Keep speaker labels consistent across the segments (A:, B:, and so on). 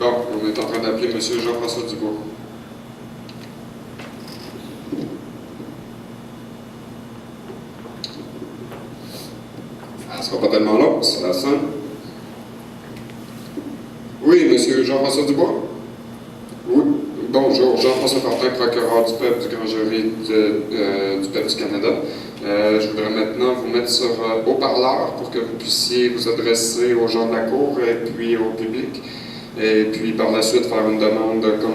A: Bon, on est en train d'appeler M. Jean-François Dubois. Ça ne sera pas tellement long, ça sonne. Oui, M. Jean-François Dubois? Oui. Bonjour, Jean-François Fortin, procureur du peuple du grand jury du peuple du Canada. Je voudrais maintenant vous mettre sur haut-parleur pour que vous puissiez vous adresser aux gens de la Cour et puis au public. Et puis par la suite faire une demande comme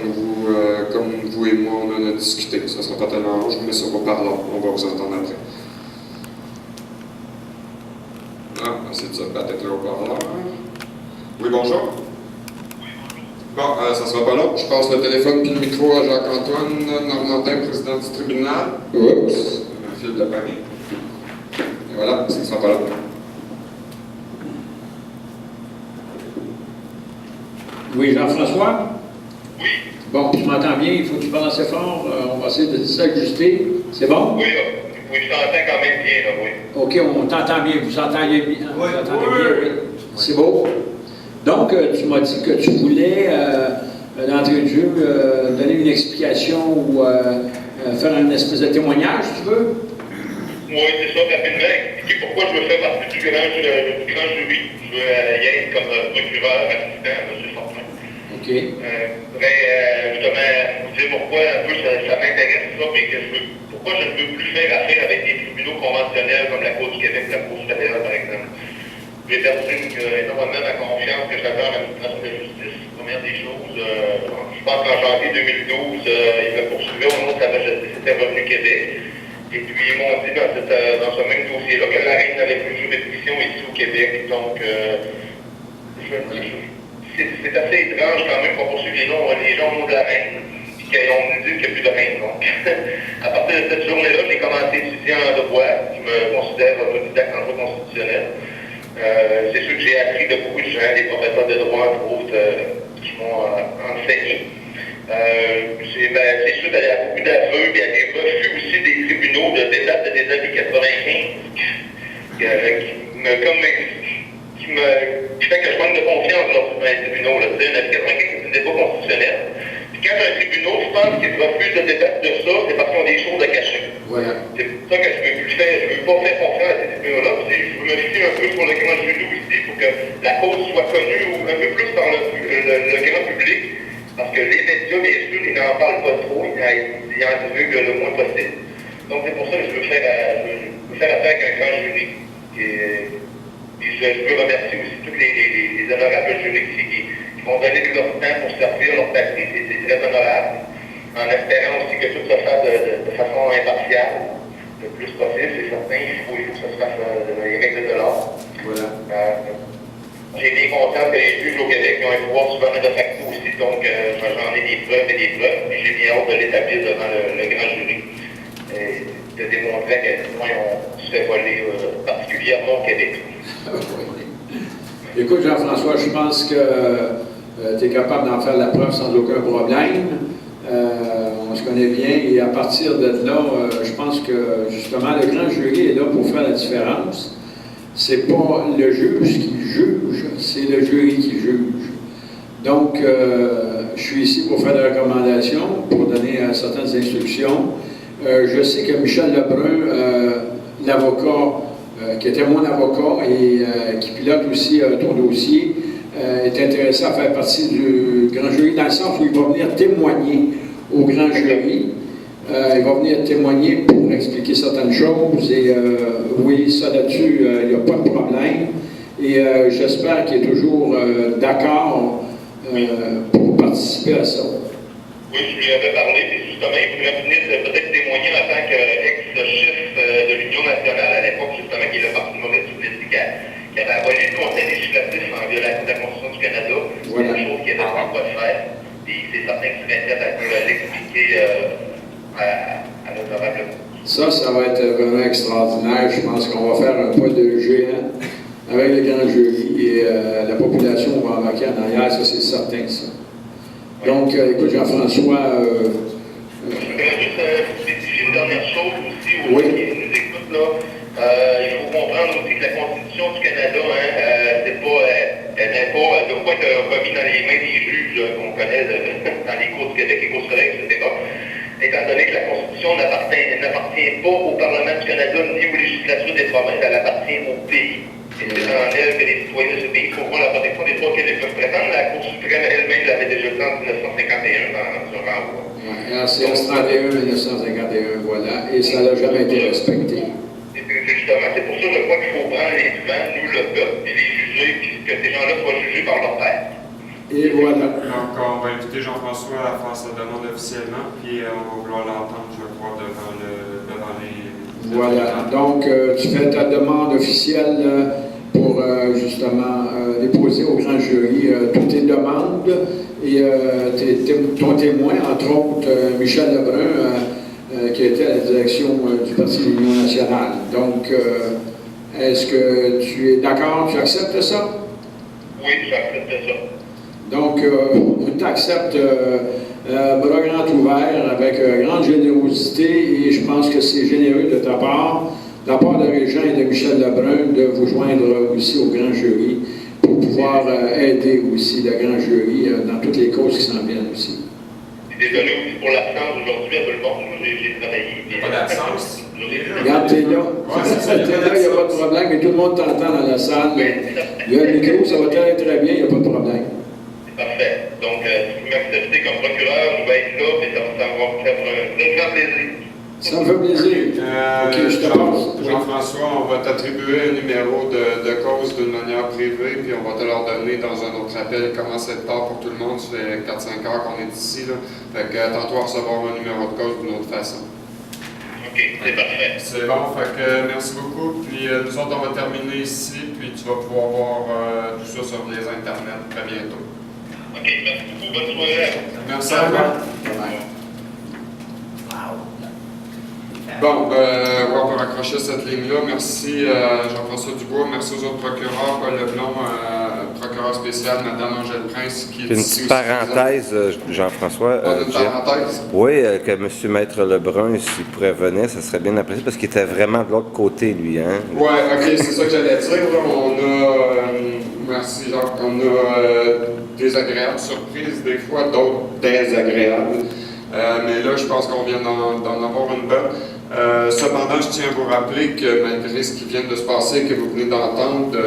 A: vous et moi on en a discuté. Ça ne sera pas tellement long, je vous mets sur haut-parleur, on va vous entendre après. Ah, c'est ça, peut-être le haut-parleur. Oui, bonjour. Bon, ça sera pas long. Je passe le téléphone puis le micro à Jacques-Antoine Normandin, président du tribunal. Oups, un fil de Paris. Et voilà, ça sera pas long.
B: Oui, Jean-François?
C: Oui.
B: Bon, tu m'entends bien, il faut que tu parles assez fort. On va essayer de s'ajuster. C'est bon?
C: Oui, je t'entends quand même bien, là, oui.
B: OK, on t'entend bien. Vous entendez bien?
C: Oui.
B: Vous entendez bien, oui. C'est beau. Donc, tu m'as dit que tu voulais, d'entrée de jeu, donner une explication ou faire une espèce de témoignage, si tu veux?
C: Oui, c'est ça, rapidement. Expliquer pourquoi je veux faire partie du grand jury. Je veux y être comme procureur assistant à M. Fortin.
B: OK.
C: Je voudrais justement vous dire pourquoi un peu ça m'intéresse ça, mais pourquoi je ne veux plus faire affaire avec des tribunaux conventionnels comme la Cour du Québec, la Cour supérieure, par exemple. J'ai perdu énormément ma confiance que j'avais en l'administration de la justice. Première des choses, je pense qu'en janvier 2012, ils me poursuivaient au nom de sa majesté, c'était Revenu Québec. Et puis ils m'ont dit dans ce même dossier-là que la reine n'avait plus de juridiction ici au Québec. Donc, c'est assez étrange quand même qu'on poursuive les gens au nom de la reine, puis qu'on nous dise qu'il n'y a plus de reine. Donc, à partir de cette journée-là, j'ai commencé à étudier en droit. Je me considère autodidacte en droit constitutionnel. C'est sûr que j'ai appris de beaucoup de gens, des professeurs de droit, entre autres, qui m'ont enseigné. C'est sûr qu'il y a beaucoup d'aveux, il y a des refus aussi des tribunaux de date des années 95 qui fait que je manque de confiance dans les tribunaux. Là. C'est un 95, c'est un débat constitutionnel. Puis quand un tribunal, je pense qu'ils refusent de débattre de ça, c'est parce qu'ils ont des choses à cacher.
B: Voilà.
C: C'est pour ça que je ne veux pas faire confiance à ces tribunaux-là. Je veux me fier un peu sur le grand jury aussi pour que la cause soit connue un peu plus par le grand public. Parce que les médias, bien sûr, ils n'en parlent pas trop, ils en divulguent le moins possible. Donc c'est pour ça que je veux faire affaire avec un grand jury. Et je veux remercier aussi tous les honorables jurys qui vont donner de leur temps pour servir leur patrie, c'est très honorable. En espérant aussi que tout se fasse de façon impartiale, le plus possible, c'est certain, il faut que ça se fasse dans les règles de l'art.
B: Voilà.
C: J'ai bien conscience que les juges au Québec ont un pouvoir souverain de facto aussi, donc j'en ai des preuves et des preuves, et j'ai bien hâte de l'établir devant le grand jury et de démontrer à quel point on se fait voler, particulièrement au Québec.
B: Écoute, Jean-François, je pense que tu es capable d'en faire la preuve sans aucun problème. On se connaît bien et à partir de là, je pense que justement le grand jury est là pour faire la différence. C'est pas le juge qui juge, c'est le jury qui juge. Donc, je suis ici pour faire des recommandations, pour donner certaines instructions. Je sais que Michel Lebrun, l'avocat, qui était mon avocat et qui pilote aussi ton dossier, est intéressé à faire partie du grand jury, dans le sens où il va venir témoigner au grand jury. Il va venir témoigner pour expliquer certaines choses et oui, ça là-dessus, il n'y a pas de problème. Et j'espère qu'il est toujours d'accord pour participer à ça.
C: Oui, je lui avais parlé, et justement, il voudrait venir peut-être témoigner en tant qu'ex-chef de l'Union nationale à l'époque, justement, qui est le Parti mauvais souverainiste, qui avait aboli le Conseil législatif en violation de la Constitution du Canada.
B: Voilà.
C: C'est une chose qu'il avait pas de faire. Et c'est certain que tu m'inquiètes à l'expliquer à l'honorable.
B: Ça va être vraiment extraordinaire. Je pense qu'on va faire un pas de géant avec le grand jury et la population va embarquer en arrière, ça c'est certain, ça. Donc, écoute, Jean-François...
C: Je voudrais juste spécifier une dernière chose aussi aux
B: oui.
C: gens qui nous écoutent là. Il faut comprendre aussi que la Constitution du Canada, elle ne doit pas être remise dans les mains des juges dans les cours du Québec et cours scolaires, etc. Étant donné que la Constitution n'appartient pas au Parlement du Canada ni aux législatures des provinces, elle appartient au pays. Et c'est en elle que les citoyens de ce pays trouveront la protection des droits qu'elles peuvent prétendre. La Cour suprême elle-même l'avait déjà fait en 1951 dans un rapport.
B: RCS 31, 1951, voilà, et ça n'a jamais été respecté.
C: Justement, c'est pour ça, je crois qu'il faut prendre les devants, nous, le peuple, et les juger, puis que ces gens-là soient jugés par leur père.
B: Et voilà.
A: Donc, on va inviter Jean-François à faire sa demande officiellement, puis on va vouloir l'entendre, je crois, devant les...
B: Voilà. Donc, tu fais ta demande officielle pour justement déposer au grand jury toutes tes demandes et ton témoin, entre autres, Michel Lebrun, qui était à la direction du Parti de l'Union nationale. Donc, est-ce que tu es d'accord, tu acceptes ça?
C: Oui, j'accepte ça.
B: Donc, tu acceptes bras grand ouvert, avec grande générosité, et je pense que c'est généreux de ta part de Régent et de Michel Lebrun, de vous joindre aussi au grand jury pour pouvoir aider aussi le grand jury dans toutes les causes qui s'en viennent aussi.
C: Désolé aussi pour l'absence aujourd'hui à tout le monde. J'ai travaillé.
A: Pas d'absence?
B: Regarde, t'es là. T'es là, il n'y a pas de problème, mais tout le monde t'entend dans la salle. Il y a le micro, ça va très très bien, il n'y a pas de problème.
C: C'est parfait. Donc, si vous m'acceptez comme procureur, je vais être là, et ça va me faire un très grand plaisir.
B: Ça me fait plaisir. OK, je te passe.
A: Jean-François, on va t'attribuer un numéro de cause d'une manière privée, puis on va te leur donner dans un autre appel. Il commence à être tard pour tout le monde, ça fait 4-5 heures qu'on est ici. Là. Fait que attends-toi à recevoir un numéro de cause d'une autre façon.
C: OK, c'est parfait.
A: C'est bon, fait que merci beaucoup. Puis nous autres, on va terminer ici, puis tu vas pouvoir voir tout ça sur les internets très bientôt.
C: OK, merci beaucoup. Bonne soirée.
A: Merci à toi. Bon, on va raccrocher cette ligne-là. Merci Jean-François Dubois, merci aux autres procureurs, Paul Leblond, procureur spécial, Mme Angèle Prince, qui est
D: Une
A: ici
D: petite parenthèse, Jean-François.
A: Une parenthèse?
D: Oui, que M. Maître Lebrun, s'il pourrait venir, ça serait bien apprécié, parce qu'il était vraiment de l'autre côté, lui, hein?
A: Oui, OK, c'est ça que j'allais dire. Là. On a, merci Jacques, on a des agréables surprises, des fois, d'autres désagréables. Mais là, je pense qu'on vient d'en avoir une bonne. Cependant, je tiens à vous rappeler que malgré ce qui vient de se passer, que vous venez d'entendre,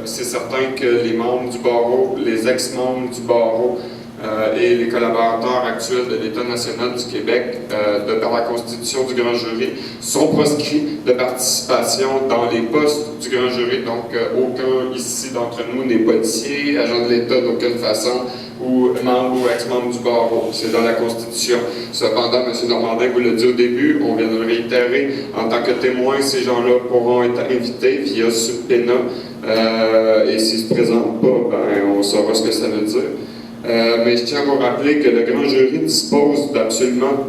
A: c'est certain que les membres du barreau, les ex-membres du barreau et les collaborateurs actuels de l'État national du Québec, de par la constitution du grand jury, sont proscrits de participation dans les postes du grand jury. Donc, aucun ici d'entre nous n'est policier, agent de l'État d'aucune façon, ou membre ou ex-membre du barreau. C'est dans la Constitution. Cependant, M. Normandin vous l'a dit au début, on vient de le réitérer, en tant que témoin, ces gens-là pourront être invités via subpoena, et s'ils ne se présentent pas, ben, on saura ce que ça veut dire. Mais je tiens à vous rappeler que le grand jury dispose d'absolument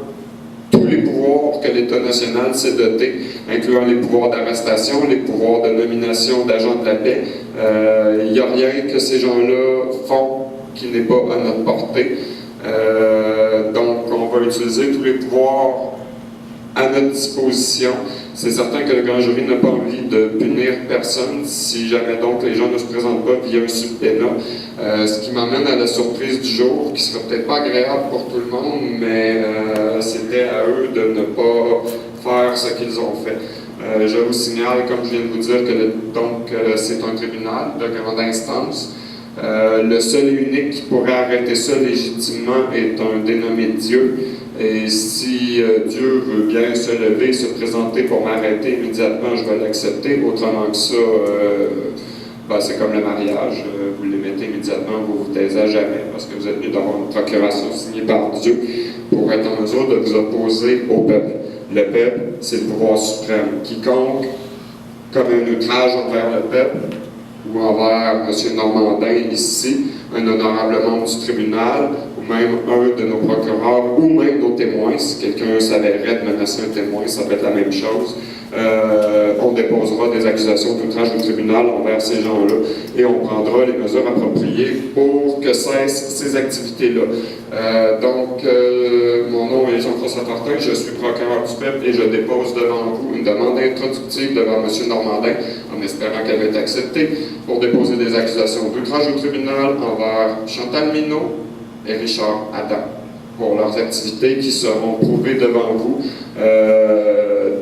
A: tous les pouvoirs que l'État national s'est doté, incluant les pouvoirs d'arrestation, les pouvoirs de nomination d'agents de la paix. Il n'y a rien que ces gens-là font qui n'est pas à notre portée. Donc, on va utiliser tous les pouvoirs à notre disposition. C'est certain que le grand jury n'a pas envie de punir personne si jamais donc les gens ne se présentent pas via un subpoena. Ce qui m'amène à la surprise du jour, qui sera peut-être pas agréable pour tout le monde, mais c'était à eux de ne pas faire ce qu'ils ont fait. Je vous signale, comme je viens de vous dire, que c'est un tribunal de grande instance. Le seul et unique qui pourrait arrêter ça légitimement est un dénommé Dieu. Et si Dieu veut bien se lever, se présenter pour m'arrêter immédiatement, je vais l'accepter. Autrement que ça, c'est comme le mariage. Vous les mettez immédiatement, vous vous taisez à jamais parce que vous êtes venu d'avoir une procuration signée par Dieu pour être en mesure de vous opposer au peuple. Le peuple, c'est le pouvoir suprême. Quiconque, comme un outrage envers le peuple, ou envers M. Normandin ici, un honorable membre du tribunal, ou même un de nos procureurs, ou même nos témoins, si quelqu'un s'avérait de menacer un témoin, ça peut être la même chose. On déposera des accusations d'outrage au tribunal envers ces gens-là et on prendra les mesures appropriées pour que cessent ces activités-là. Mon nom est Jean-François Fortin, je suis procureur du peuple et je dépose devant vous une demande introductive devant M. Normandin, en espérant qu'elle va être acceptée, pour déposer des accusations d'outrage au tribunal envers Chantal Minot et Richard Adam. pour leurs activités qui seront prouvées devant vous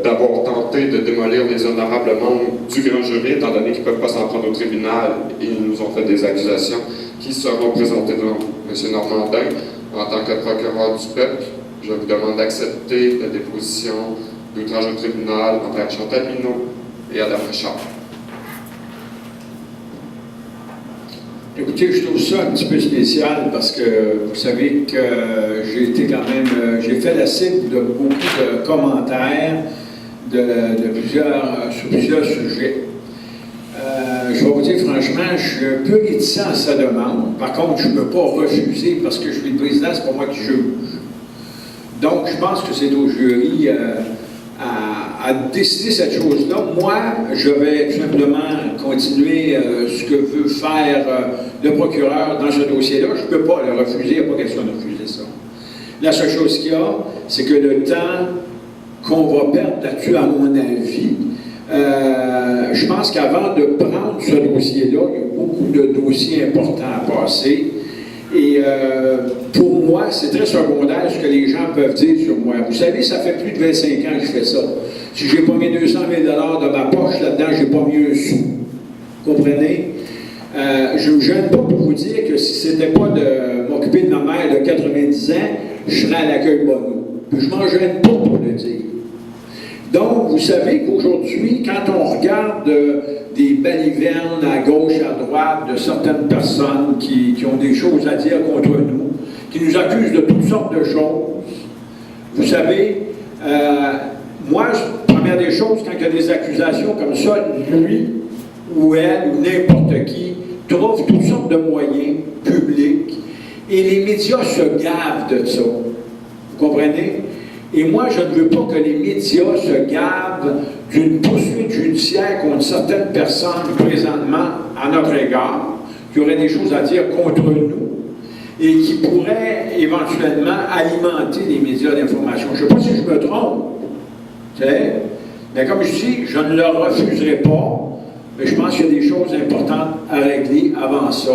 A: d'avoir tenté de démolir les honorables membres du grand jury, étant donné qu'ils ne peuvent pas s'en prendre au tribunal et ils nous ont fait des accusations qui seront présentées devant vous. M. Normandin, en tant que procureur du peuple, je vous demande d'accepter la déposition d'outrage au tribunal envers Chantal Minot et Adam Richard.
B: Écoutez, je trouve ça un petit peu spécial parce que vous savez que j'ai été quand même, j'ai fait la cible de beaucoup de commentaires sur plusieurs sujets. Je vais vous dire franchement, je suis un peu réticent à sa demande. Par contre, je ne peux pas refuser parce que je suis le président, c'est pas moi qui juge. Donc, je pense que c'est au jury à décider cette chose-là. Moi, je vais tout simplement continuer ce que veut faire le procureur dans ce dossier-là. Je ne peux pas le refuser, il n'y a pas question de refuser ça. La seule chose qu'il y a, c'est que le temps qu'on va perdre là-dessus, à mon avis, je pense qu'avant de prendre ce dossier-là, il y a beaucoup de dossiers importants à passer. Et pour moi, c'est très secondaire ce que les gens peuvent dire sur moi. Vous savez, ça fait plus de 25 ans que je fais ça. Si je n'ai pas mis 200 000 $ de ma poche là-dedans, je n'ai pas mis un sou. Vous comprenez? Je ne me gêne pas pour vous dire que si ce n'était pas de m'occuper de ma mère de 90 ans, je serais à l'accueil Bonneau. Puis je ne m'en gêne pas pour le dire. Donc, vous savez qu'aujourd'hui, quand on regarde des balivernes à gauche et à droite de certaines personnes qui ont des choses à dire contre nous, qui nous accusent de toutes sortes de choses, vous savez, moi, première des choses, quand il y a des accusations comme ça, lui ou elle ou n'importe qui trouve toutes sortes de moyens publics et les médias se gavent de ça. Vous comprenez? Et moi, je ne veux pas que les médias se gavent d'une poursuite judiciaire contre certaines personnes présentement à notre égard, qui auraient des choses à dire contre nous et qui pourraient éventuellement alimenter les médias d'information. Je ne sais pas si je me trompe, mais comme je dis, je ne le refuserai pas, mais je pense qu'il y a des choses importantes à régler avant ça.